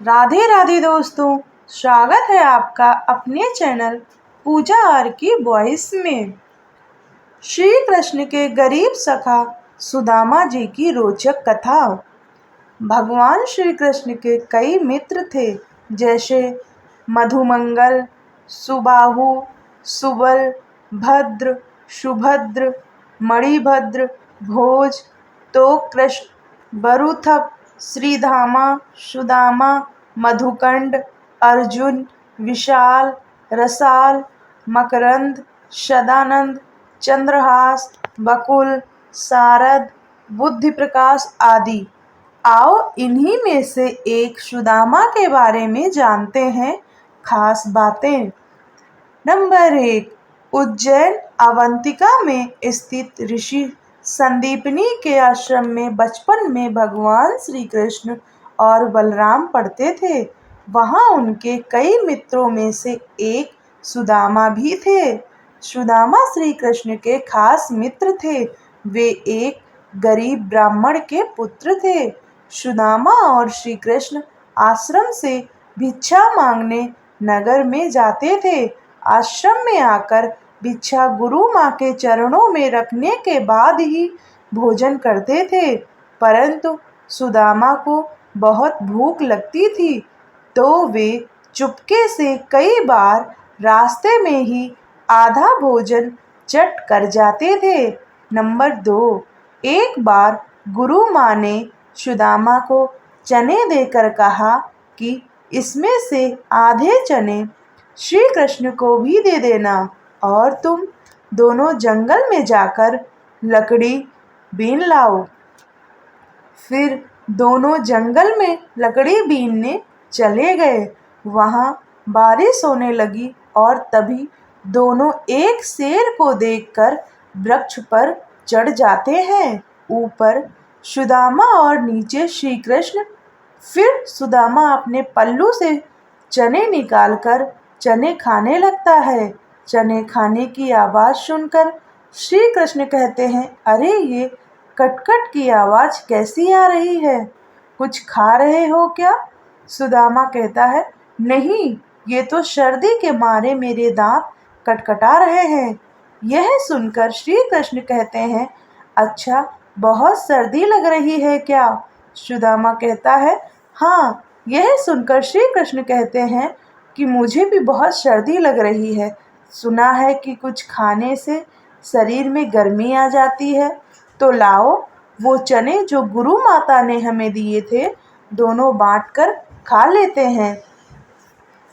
राधे राधे दोस्तों, स्वागत है आपका अपने चैनल पूजा आर की वॉइस में। श्री कृष्ण के गरीब सखा सुदामा जी की रोचक कथा। भगवान श्री कृष्ण के कई मित्र थे, जैसे मधुमंगल, सुबाहु, सुबल, भद्र, सुभद्र, मणिभद्र, भोज, तोकृष्ण, बरुथप, श्रीधामा, सुदामा, मधुकंड, अर्जुन, विशाल, रसाल, मकरंद, सदानंद, चंद्रहास, बकुल, सारद, बुद्धि प्रकाश आदि। आओ इन्हीं में से एक सुदामा के बारे में जानते हैं खास बातें। नंबर 1, उज्जैन अवंतिका में स्थित ऋषि संदीपनी के आश्रम में बचपन में भगवान श्री कृष्ण और बलराम पढ़ते थे। वहाँ उनके कई मित्रों में से एक सुदामा भी थे। सुदामा श्री कृष्ण के खास मित्र थे। वे एक गरीब ब्राह्मण के पुत्र थे। सुदामा और श्री कृष्ण आश्रम से भिक्षा मांगने नगर में जाते थे। आश्रम में आकर भिक्षा गुरु माँ के चरणों में रखने के बाद ही भोजन करते थे। परंतु सुदामा को बहुत भूख लगती थी, तो वे चुपके से कई बार रास्ते में ही आधा भोजन चट कर जाते थे। नंबर 2, एक बार गुरु माँ ने सुदामा को चने देकर कहा कि इसमें से आधे चने श्री कृष्ण को भी दे देना और तुम दोनों जंगल में जाकर लकड़ी बीन लाओ। फिर दोनों जंगल में लकड़ी बीनने चले गए। वहाँ बारिश होने लगी और तभी दोनों एक शेर को देखकर वृक्ष पर चढ़ जाते हैं। ऊपर सुदामा और नीचे श्री कृष्ण। फिर सुदामा अपने पल्लू से चने निकालकर चने खाने लगता है। चने खाने की आवाज़ सुनकर श्री कृष्ण कहते हैं, अरे ये कटकट की आवाज़ कैसी आ रही है? कुछ खा रहे हो क्या? सुदामा कहता है, नहीं, ये तो सर्दी के मारे मेरे दांत कटकटा रहे हैं। यह सुनकर श्री कृष्ण कहते हैं, अच्छा, बहुत सर्दी लग रही है क्या? सुदामा कहता है, हाँ। यह सुनकर श्री कृष्ण कहते हैं कि मुझे भी बहुत सर्दी लग रही है। सुना है कि कुछ खाने से शरीर में गर्मी आ जाती है, तो लाओ वो चने जो गुरु माता ने हमें दिए थे, दोनों बांटकर खा लेते हैं।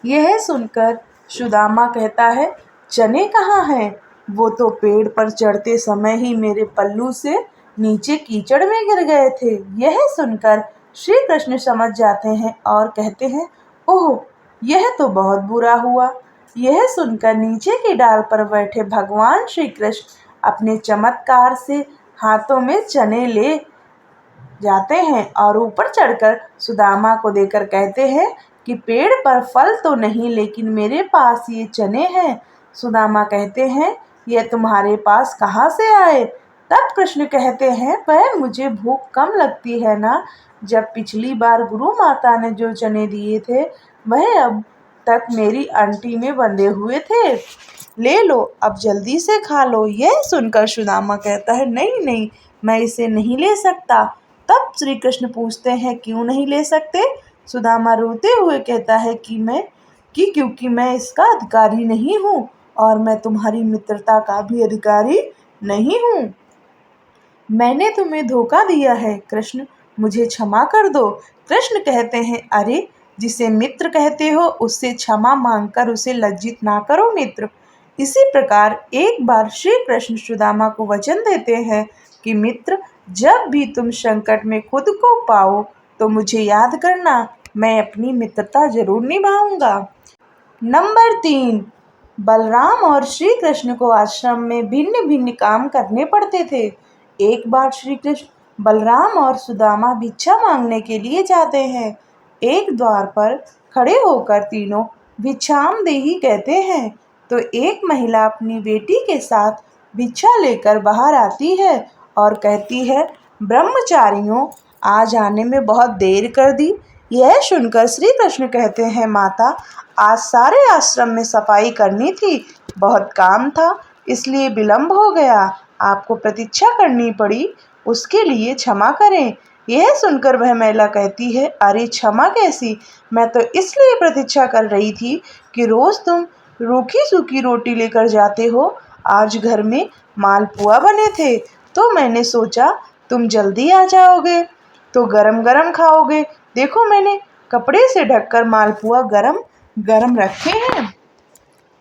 यह सुनकर सुदामा कहता है, चने कहाँ हैं? वो तो पेड़ पर चढ़ते समय ही मेरे पल्लू से नीचे कीचड़ में गिर गए थे। यह सुनकर श्री कृष्ण समझ जाते हैं और कहते हैं, ओह, यह तो बहुत बुरा हुआ। यह सुनकर नीचे की डाल पर बैठे भगवान श्री कृष्ण अपने चमत्कार से हाथों में चने ले जाते हैं और ऊपर चढ़कर सुदामा को देकर कहते हैं कि पेड़ पर फल तो नहीं, लेकिन मेरे पास ये चने हैं। सुदामा कहते हैं, ये तुम्हारे पास कहाँ से आए? तब कृष्ण कहते हैं, वह मुझे भूख कम लगती है ना। जब पिछली बार गुरु माता ने जो चने दिए थे, वह अब तक मेरी अंटी में बंधे हुए थे। ले लो, अब जल्दी से खा लो। यह सुनकर सुदामा कहता है, नहीं नहीं, मैं इसे नहीं ले सकता। तब श्री कृष्ण पूछते हैं, क्यों नहीं ले सकते? सुदामा रोते हुए कहता है कि क्योंकि मैं इसका अधिकारी नहीं हूँ और मैं तुम्हारी मित्रता का भी अधिकारी नहीं हूँ। मैंने तुम्हें धोखा दिया है कृष्ण, मुझे क्षमा कर दो। कृष्ण कहते हैं, अरे, जिसे मित्र कहते हो उससे क्षमा मांगकर उसे लज्जित ना करो मित्र। इसी प्रकार एक बार श्री कृष्ण सुदामा को वचन देते हैं कि मित्र, जब भी तुम संकट में खुद को पाओ तो मुझे याद करना, मैं अपनी मित्रता जरूर निभाऊंगा। नंबर 3, बलराम और श्री कृष्ण को आश्रम में भिन्न भिन्न काम करने पड़ते थे। एक बार श्री कृष्ण, बलराम और सुदामा भिक्षा मांगने के लिए जाते हैं। एक द्वार पर खड़े होकर तीनों भिक्षाम देही कहते हैं, तो एक महिला अपनी बेटी के साथ भिक्षा लेकर बाहर आती है और कहती है, ब्रह्मचारियों, आज आने में बहुत देर कर दी। यह सुनकर श्री कृष्ण कहते हैं, माता, आज सारे आश्रम में सफाई करनी थी, बहुत काम था, इसलिए विलंब हो गया, आपको प्रतीक्षा करनी पड़ी, उसके लिए क्षमा करें। यह सुनकर वह महिला कहती है, अरे क्षमा कैसी, मैं तो इसलिए प्रतीक्षा कर रही थी कि रोज तुम रूखी सूखी रोटी लेकर जाते हो, आज घर में मालपुआ बने थे, तो मैंने सोचा तुम जल्दी आ जाओगे तो गरम गरम खाओगे। देखो मैंने कपड़े से ढककर मालपुआ गरम गरम रखे हैं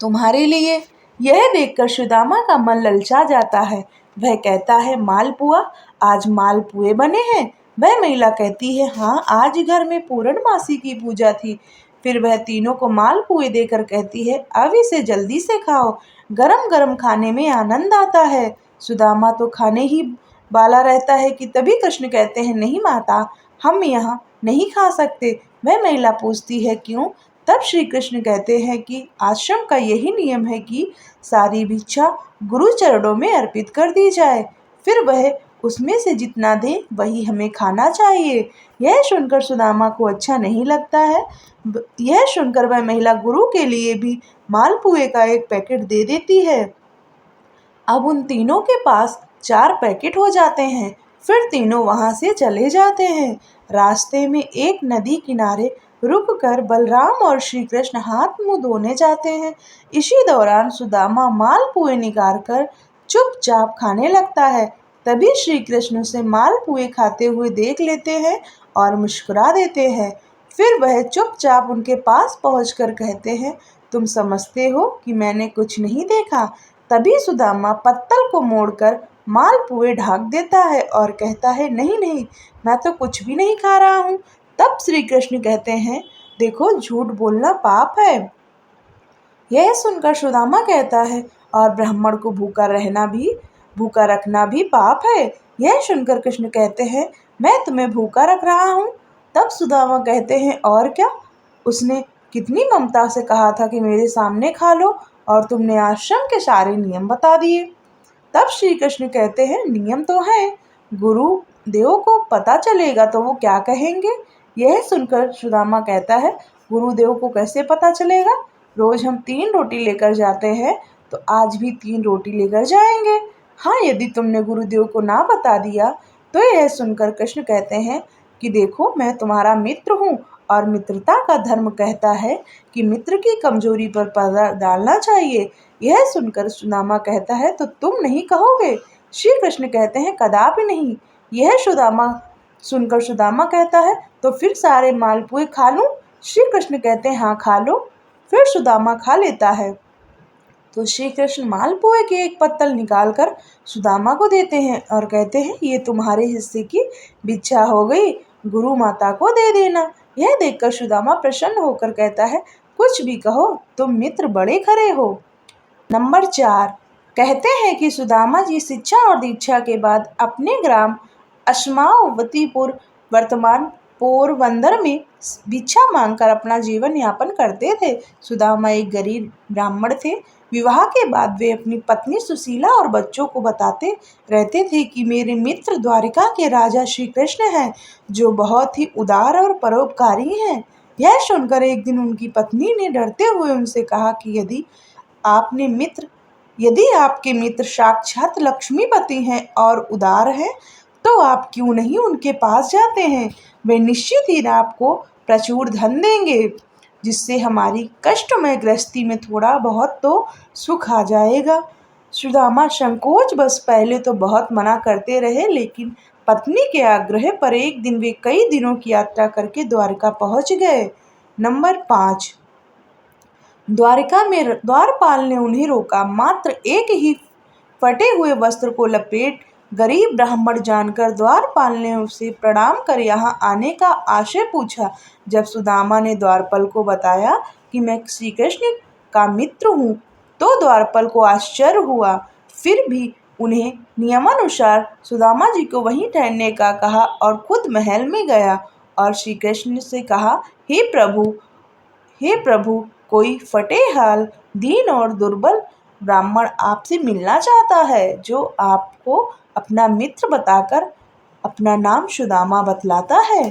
तुम्हारे लिए। यह देखकर सुदामा का मन ललचा जाता है। वह कहता है, मालपुआ, आज मालपुए बने हैं। वह महिला कहती है, हाँ, आज घर में पूर्णमासी की पूजा थी। फिर वह तीनों को मालपुए देकर कहती है, अब इसे जल्दी से खाओ, गरम गरम खाने में आनंद आता है। सुदामा तो खाने ही वाला रहता है कि तभी कृष्ण कहते हैं, नहीं माता, हम यहाँ नहीं खा सकते। वह महिला पूछती है, क्यों? तब श्री कृष्ण कहते हैं कि आश्रम का यही नियम है कि सारी भिक्षा गुरु चरणों में अर्पित कर दी जाए, फिर वह उसमें से जितना दे वही हमें खाना चाहिए। यह सुनकर सुदामा को अच्छा नहीं लगता है। यह सुनकर वह महिला गुरु के लिए भी मालपुए का एक पैकेट दे देती है। अब उन तीनों के पास 4 पैकेट हो जाते हैं। फिर तीनों वहां से चले जाते हैं। रास्ते में एक नदी किनारे रुककर बलराम और श्री कृष्ण हाथ मुंह धोने जाते हैं। इसी दौरान सुदामा मालपुए निकाल कर चुपचाप खाने लगता है। तभी श्री कृष्ण उसे मालपुए खाते हुए देख लेते हैं और मुस्कुरा देते हैं। फिर वह चुपचाप उनके पास पहुंचकर कहते हैं, तुम समझते हो कि मैंने कुछ नहीं देखा? तभी सुदामा पत्तल को मोड़कर मालपुए ढक देता है और कहता है, नहीं नहीं, मैं तो कुछ भी नहीं खा रहा हूँ। तब श्री कृष्ण कहते हैं, देखो, झूठ बोलना पाप है। यह सुनकर सुदामा कहता है, और ब्राह्मण को भूखा रखना भी पाप है। यह सुनकर कृष्ण कहते हैं, मैं तुम्हें भूखा रख रहा हूँ? तब सुदामा कहते हैं, और क्या, उसने कितनी ममता से कहा था कि मेरे सामने खा लो, और तुमने आश्रम के सारे नियम बता दिए। तब श्री कृष्ण कहते हैं, नियम तो है, गुरु देव को पता चलेगा तो वो क्या कहेंगे? यह सुनकर सुदामा कहता है, गुरुदेव को कैसे पता चलेगा? रोज हम 3 रोटी लेकर जाते हैं, तो आज भी 3 रोटी लेकर जाएंगे। हाँ, यदि तुमने गुरुदेव को ना बता दिया तो। यह सुनकर कृष्ण कहते हैं कि देखो, मैं तुम्हारा मित्र हूँ और मित्रता का धर्म कहता है कि मित्र की कमजोरी पर पर्दा डालना चाहिए। यह सुनकर सुदामा कहता है, तो तुम नहीं कहोगे? श्री कृष्ण कहते हैं, कदापि नहीं। यह सुनकर सुदामा कहता है, तो फिर सारे मालपुए खा लूं? श्री कृष्ण कहते हैं, हाँ, खा लो। फिर सुदामा खा लेता है। तो श्री कृष्ण मालपुए की एक पत्तल निकालकर सुदामा को देते हैं और कहते हैं, ये तुम्हारे हिस्से की भिक्षा हो गई, गुरु माता को दे देना। यह देखकर सुदामा प्रसन्न होकर कहता है, कुछ भी कहो, तुम मित्र बड़े खरे हो। नंबर 4। कहते हैं कि सुदामा जी शिक्षा और दीक्षा के बाद अपने ग्राम अश्मावतीपुर, वर्तमान पोरबंदर में भिक्षा मांगकर अपना जीवन यापन करते थे। सुदामा एक गरीब ब्राह्मण थे। विवाह के बाद वे अपनी पत्नी सुशीला और बच्चों को बताते रहते थे कि मेरे मित्र द्वारिका के राजा श्री कृष्ण हैं, जो बहुत ही उदार और परोपकारी हैं। यह सुनकर एक दिन उनकी पत्नी ने डरते हुए उनसे कहा कि यदि आपके मित्र साक्षात लक्ष्मीपति हैं और उदार हैं, तो आप क्यों नहीं उनके पास जाते हैं? वे निश्चित ही आपको प्रचुर धन देंगे, जिससे हमारी कष्टमय गृहस्थी में थोड़ा बहुत तो सुख आ जाएगा। सुदामा संकोच बस पहले तो बहुत मना करते रहे, लेकिन पत्नी के आग्रह पर एक दिन वे कई दिनों की यात्रा करके द्वारका पहुंच गए। नंबर 5। द्वारका में द्वारपाल ने उन्हें रोका। मात्र एक ही फटे हुए वस्त्र को लपेट गरीब ब्राह्मण जानकर द्वारपाल ने उसे प्रणाम कर यहाँ आने का आशय पूछा। जब सुदामा ने द्वारपाल को बताया कि मैं श्री कृष्ण का मित्र हूँ, तो द्वारपाल को आश्चर्य हुआ। फिर भी उन्हें नियमानुसार सुदामा जी को वहीं ठहरने का कहा और खुद महल में गया और श्री कृष्ण से कहा, हे प्रभु, कोई फटेहाल, दीन और दुर्बल ब्राह्मण आपसे मिलना चाहता है, जो आपको अपना मित्र बताकर अपना नाम सुदामा बतलाता है।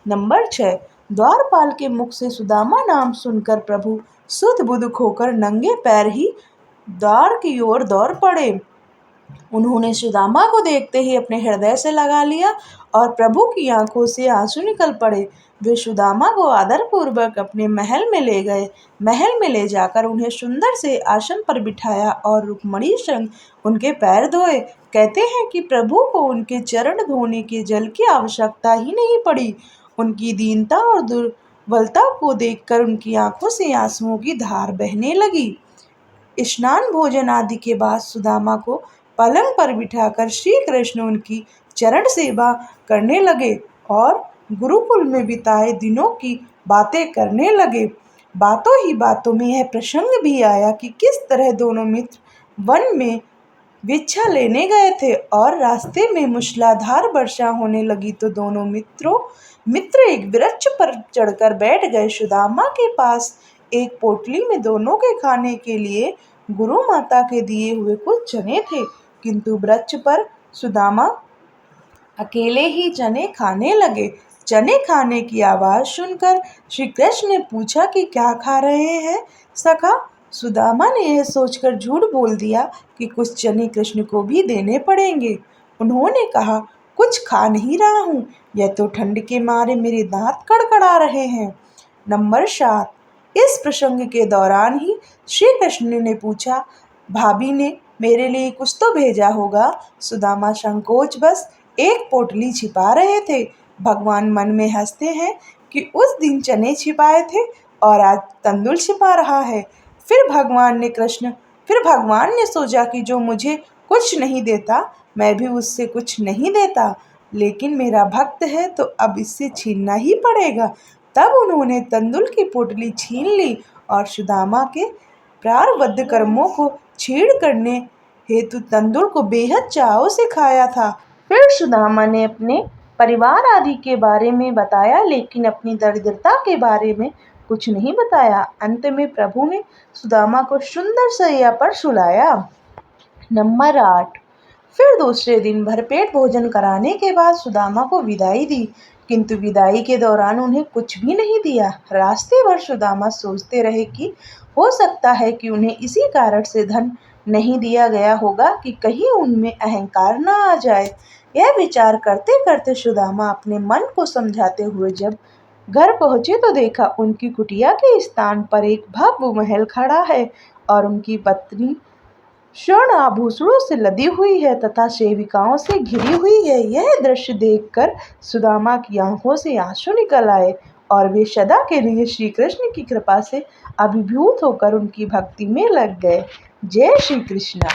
नंबर 6। द्वारपाल के मुख से सुदामा नाम सुनकर प्रभु सुध बुध खोकर नंगे पैर ही द्वार की ओर दौड़ पड़े। उन्होंने सुदामा को देखते ही अपने हृदय से लगा लिया और प्रभु की आंखों से आंसू निकल पड़े। वे सुदामा को आदरपूर्वक अपने महल में ले गए। महल में ले जाकर उन्हें सुंदर से आसन पर बिठाया और रुक्मणी संग उनके पैर धोए। कहते हैं कि प्रभु को उनके चरण धोने के जल की आवश्यकता ही नहीं पड़ी। उनकी दीनता और दुर्बलता को देखकर उनकी आंखों से आंसुओं की धार बहने लगी। स्नान भोजन आदि के बाद सुदामा को पलंग पर बिठाकर श्री कृष्ण उनकी चरण सेवा करने लगे और गुरुकुल में बिताए दिनों की बातें करने लगे। बातों ही बातों में यह प्रसंग भी आया कि किस तरह दोनों मित्र वन में भिक्षा लेने गए थे और रास्ते में मूसलाधार वर्षा होने लगी तो दोनों मित्र एक वृक्ष पर चढ़कर बैठ गए। सुदामा के पास एक पोटली में दोनों के खाने के लिए गुरु माता के दिए हुए कुछ चने थे, किंतु वृक्ष पर सुदामा अकेले ही चने खाने लगे। चने खाने की आवाज सुनकर श्री कृष्ण ने पूछा कि क्या खा रहे हैं सखा। सुदामा ने यह सोचकर झूठ बोल दिया कि कुछ चने कृष्ण को भी देने पड़ेंगे। उन्होंने कहा, कुछ खा नहीं रहा हूँ, यह तो ठंड के मारे मेरे दांत कड़कड़ा रहे हैं। नंबर 7। इस प्रसंग के दौरान ही श्री कृष्ण ने पूछा, भाभी ने मेरे लिए कुछ तो भेजा होगा। सुदामा संकोचवश एक पोटली छिपा रहे थे। भगवान मन में हंसते हैं कि उस दिन चने छिपाए थे और आज तंदुल छिपा रहा है। फिर भगवान ने सोचा कि जो मुझे कुछ नहीं देता मैं भी उससे कुछ नहीं देता, लेकिन मेरा भक्त है तो अब इससे छीनना ही पड़ेगा। तब उन्होंने तंदुल की पोटली छीन ली और सुदामा के प्रारब्ध कर्मों को छीड़ करने हेतु तंदुल को बेहद चाव से खाया था। फिर सुदामा ने अपने परिवार आदि के बारे में बताया, लेकिन अपनी दरिद्रता के बारे में कुछ नहीं बताया। अंत में प्रभु ने सुदामा को सुंदर शैया पर सुलाया। नंबर 8। फिर दूसरे दिन भरपेट भोजन कराने के बाद सुदामा को विदाई दी, किंतु विदाई के दौरान उन्हें कुछ भी नहीं दिया। रास्ते भर सुदामा सोचते रहे कि हो सकता है कि उन्हें इसी कारण से धन नहीं दिया गया होगा कि कहीं उनमें अहंकार न आ जाए। यह विचार करते करते सुदामा अपने मन को समझाते हुए जब घर पहुंचे तो देखा उनकी कुटिया के स्थान पर एक भव्य महल खड़ा है और उनकी पत्नी स्वर्ण आभूषणों से लदी हुई है तथा सेविकाओं से घिरी हुई है। यह दृश्य देखकर सुदामा की आंखों से आंसू निकल आए और वे सदा के लिए श्री कृष्ण की कृपा से अभिभूत होकर उनकी भक्ति में लग गए। जय श्री कृष्ण।